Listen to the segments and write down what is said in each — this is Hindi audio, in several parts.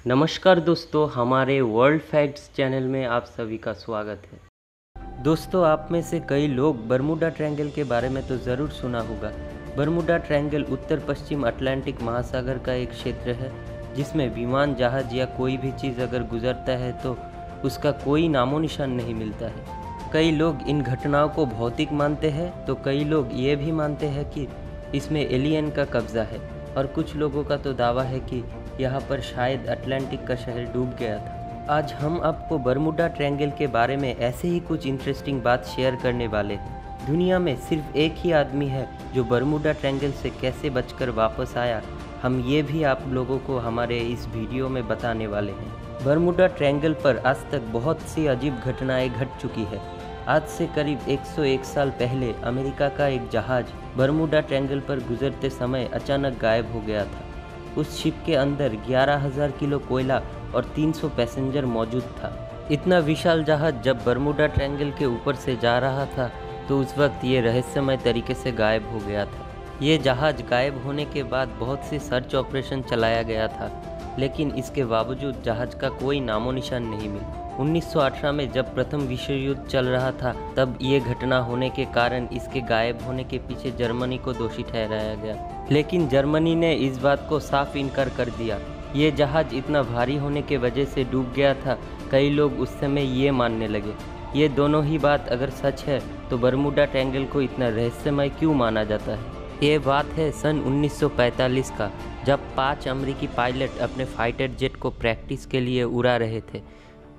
नमस्कार दोस्तों, हमारे वर्ल्ड फैक्ट्स चैनल में आप सभी का स्वागत है। दोस्तों, आप में से कई लोग बरमूडा ट्रायंगल के बारे में तो ज़रूर सुना होगा। बरमूडा ट्रायंगल उत्तर पश्चिम अटलांटिक महासागर का एक क्षेत्र है जिसमें विमान, जहाज या कोई भी चीज़ अगर गुजरता है तो उसका कोई नामो निशान नहीं मिलता है। कई लोग इन घटनाओं को भौतिक मानते हैं तो कई लोग ये भी मानते हैं कि इसमें एलियन का कब्जा है, और कुछ लोगों का तो दावा है कि यहाँ पर शायद अटलांटिक का शहर डूब गया था। आज हम आपको बरमूडा ट्रायंगल के बारे में ऐसे ही कुछ इंटरेस्टिंग बात शेयर करने वाले हैं। दुनिया में सिर्फ एक ही आदमी है जो बरमूडा ट्रायंगल से कैसे बचकर वापस आया, हम ये भी आप लोगों को हमारे इस वीडियो में बताने वाले हैं। बरमूडा ट्रायंगल पर आज तक बहुत सी अजीब घटनाएं घट चुकी है। आज से करीब 101 साल पहले अमेरिका का एक जहाज बरमूडा ट्रायंगल पर गुजरते समय अचानक गायब हो गया था। उस शिप के अंदर 11,000 किलो कोयला और 300 पैसेंजर मौजूद था। इतना विशाल जहाज जब बरमूडा ट्रायंगल के ऊपर से जा रहा था तो उस वक्त ये रहस्यमय तरीके से गायब हो गया था। ये जहाज गायब होने के बाद बहुत सी सर्च ऑपरेशन चलाया गया था, लेकिन इसके बावजूद जहाज का कोई नामो निशान नहीं मिला। 1918 में जब प्रथम विश्व युद्ध चल रहा था तब ये घटना होने के कारण इसके गायब होने के पीछे जर्मनी को दोषी ठहराया गया, लेकिन जर्मनी ने इस बात को साफ इनकार कर दिया। ये जहाज इतना भारी होने के वजह से डूब गया था। कई लोग उस समय ये मानने लगे। ये दोनों ही बात अगर सच है तो बरमूडा ट्रायंगल को इतना रहस्यमय क्यों माना जाता है। ये बात है सन 1945 का, जब 5 अमेरिकी पायलट अपने फाइटर जेट को प्रैक्टिस के लिए उड़ा रहे थे।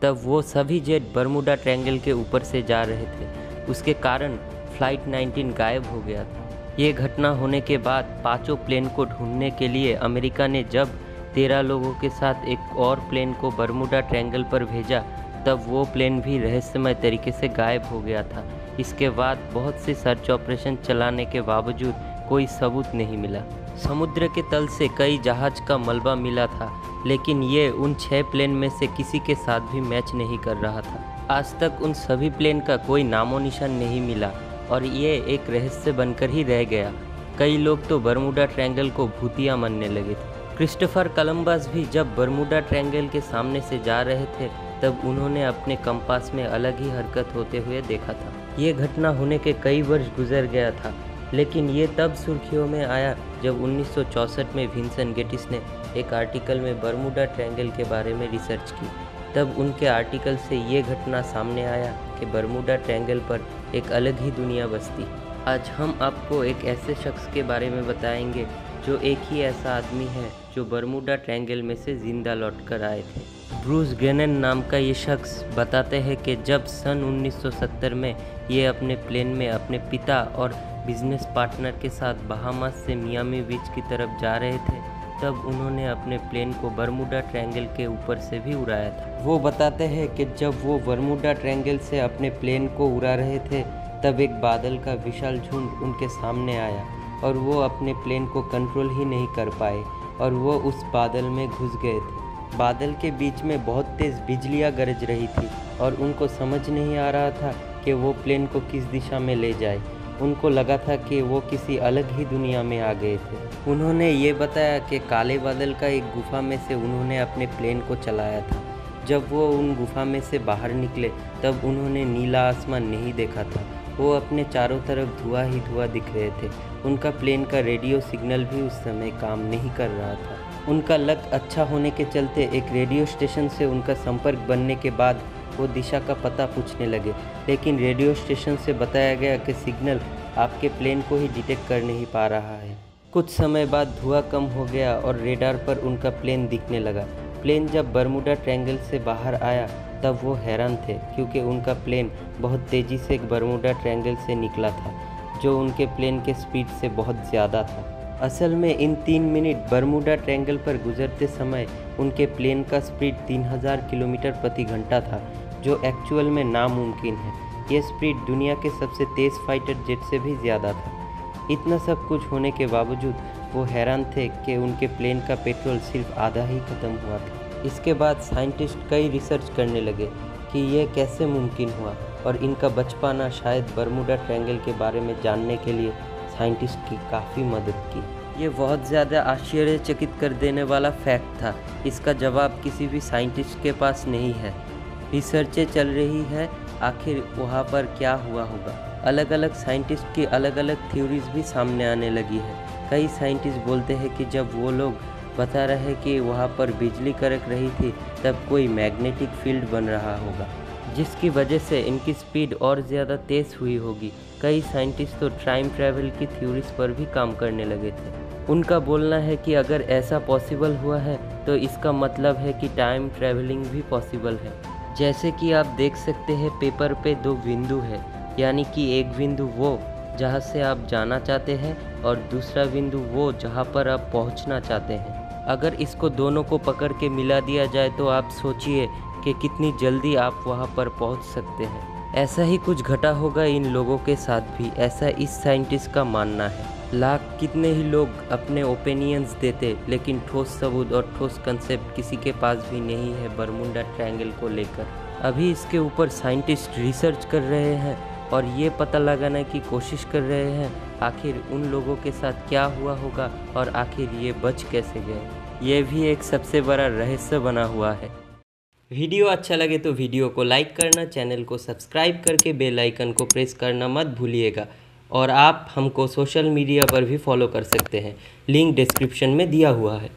तब वो सभी जेट बरमूडा ट्रायंगल के ऊपर से जा रहे थे। उसके कारण फ्लाइट 19 गायब हो गया था। ये घटना होने के बाद पांचों प्लेन को ढूंढने के लिए अमेरिका ने जब 13 लोगों के साथ एक और प्लेन को बरमूडा ट्रायंगल पर भेजा, तब वो प्लेन भी रहस्यमय तरीके से गायब हो गया था। इसके बाद बहुत से सर्च ऑपरेशन चलाने के बावजूद कोई सबूत नहीं मिला। समुद्र के तल से कई जहाज का मलबा मिला था, लेकिन ये उन 6 प्लेन में से किसी के साथ भी मैच नहीं कर रहा था। आज तक उन सभी प्लेन का कोई नामो निशान नहीं मिला और ये एक रहस्य बनकर ही रह गया। कई लोग तो बरमूडा ट्रायंगल को भूतिया मानने लगे थे। क्रिस्टोफर कोलंबस भी जब बरमूडा ट्रायंगल के सामने से जा रहे थे तब उन्होंने अपने कंपास में अलग ही हरकत होते हुए देखा था। ये घटना होने के कई वर्ष गुजर गया था, लेकिन ये तब सुर्खियों में आया जब 1964 में विंसेंट गेटिस ने एक आर्टिकल में बरमूडा ट्रायंगल के बारे में रिसर्च की। तब उनके आर्टिकल से ये घटना सामने आया कि बरमूडा ट्रायंगल पर एक अलग ही दुनिया बसती। आज हम आपको एक ऐसे शख्स के बारे में बताएंगे जो एक ही ऐसा आदमी है जो बरमूडा ट्रायंगल में से जिंदा लौटकर आए थे। ब्रूस ग्रेनन नाम का ये शख्स बताते हैं कि जब सन 1970 में ये अपने प्लेन में अपने पिता और बिजनेस पार्टनर के साथ बहामास से मियामी बीच की तरफ जा रहे थे, तब उन्होंने अपने प्लेन को बरमूडा ट्रायंगल के ऊपर से भी उड़ाया था। वो बताते हैं कि जब वो बरमूडा ट्रायंगल से अपने प्लेन को उड़ा रहे थे तब एक बादल का विशाल झुंड उनके सामने आया और वो अपने प्लेन को कंट्रोल ही नहीं कर पाए और वो उस बादल में घुस गए थे। बादल के बीच में बहुत तेज़ बिजलियाँ गरज रही थी और उनको समझ नहीं आ रहा था कि वो प्लेन को किस दिशा में ले जाए। उनको लगा था कि वो किसी अलग ही दुनिया में आ गए थे। उन्होंने ये बताया कि काले बादल का एक गुफा में से उन्होंने अपने प्लेन को चलाया था। जब वो उन गुफा में से बाहर निकले तब उन्होंने नीला आसमान नहीं देखा था। वो अपने चारों तरफ धुआं ही धुआं दिख रहे थे। उनका प्लेन का रेडियो सिग्नल भी उस समय काम नहीं कर रहा था। उनका लक अच्छा होने के चलते एक रेडियो स्टेशन से उनका संपर्क बनने के बाद वो दिशा का पता पूछने लगे, लेकिन रेडियो स्टेशन से बताया गया कि सिग्नल आपके प्लेन को ही डिटेक्ट कर नहीं पा रहा है। कुछ समय बाद धुआं कम हो गया और रेडार पर उनका प्लेन दिखने लगा। प्लेन जब बरमूडा ट्रायंगल से बाहर आया तब वो हैरान थे, क्योंकि उनका प्लेन बहुत तेज़ी से बरमूडा ट्रायंगल से निकला था, जो उनके प्लेन के स्पीड से बहुत ज़्यादा था। असल में इन 3 मिनट बरमूडा ट्रायंगल पर गुजरते समय उनके प्लेन का स्पीड 3000 किलोमीटर प्रति घंटा था, जो एक्चुअल में नामुमकिन है। ये स्पीड दुनिया के सबसे तेज़ फाइटर जेट से भी ज़्यादा था। इतना सब कुछ होने के बावजूद वो हैरान थे कि उनके प्लेन का पेट्रोल सिर्फ आधा ही ख़त्म हुआ था। इसके बाद साइंटिस्ट कई रिसर्च करने लगे कि यह कैसे मुमकिन हुआ, और इनका बच पाना शायद बरमूडा ट्रायंगल के बारे में जानने के लिए साइंटिस्ट की काफ़ी मदद की। ये बहुत ज़्यादा आश्चर्यचकित कर देने वाला फैक्ट था। इसका जवाब किसी भी साइंटिस्ट के पास नहीं है। रिसर्चें चल रही है, आखिर वहाँ पर क्या हुआ होगा। अलग अलग साइंटिस्ट की अलग अलग थ्योरीज भी सामने आने लगी है। कई साइंटिस्ट बोलते हैं कि जब वो लोग बता रहे कि वहाँ पर बिजली कड़क रही थी तब कोई मैग्नेटिक फील्ड बन रहा होगा, जिसकी वजह से इनकी स्पीड और ज़्यादा तेज़ हुई होगी। कई साइंटिस्ट तो टाइम ट्रैवल की थ्योरीज पर भी काम करने लगे थे। उनका बोलना है कि अगर ऐसा पॉसिबल हुआ है तो इसका मतलब है कि टाइम ट्रैवलिंग भी पॉसिबल है। जैसे कि आप देख सकते हैं पेपर पे 2 बिंदु है, यानी कि एक बिंदु वो जहाँ से आप जाना चाहते हैं और दूसरा बिंदु वो जहाँ पर आप पहुँचना चाहते हैं। अगर इसको दोनों को पकड़ के मिला दिया जाए तो आप सोचिए कि कितनी जल्दी आप वहाँ पर पहुँच सकते हैं। ऐसा ही कुछ घटा होगा इन लोगों के साथ भी, ऐसा इस साइंटिस्ट का मानना है। लाख कितने ही लोग अपने ओपिनियंस देते, लेकिन ठोस सबूत और ठोस कंसेप्ट किसी के पास भी नहीं है बरमूडा ट्रायंगल को लेकर। अभी इसके ऊपर साइंटिस्ट रिसर्च कर रहे हैं और ये पता लगाने की कोशिश कर रहे हैं आखिर उन लोगों के साथ क्या हुआ होगा और आखिर ये बच कैसे गए। ये भी एक सबसे बड़ा रहस्य बना हुआ है। वीडियो अच्छा लगे तो वीडियो को लाइक करना, चैनल को सब्सक्राइब करके बेल आइकन को प्रेस करना मत भूलिएगा। और आप हमको सोशल मीडिया पर भी फॉलो कर सकते हैं, लिंक डिस्क्रिप्शन में दिया हुआ है।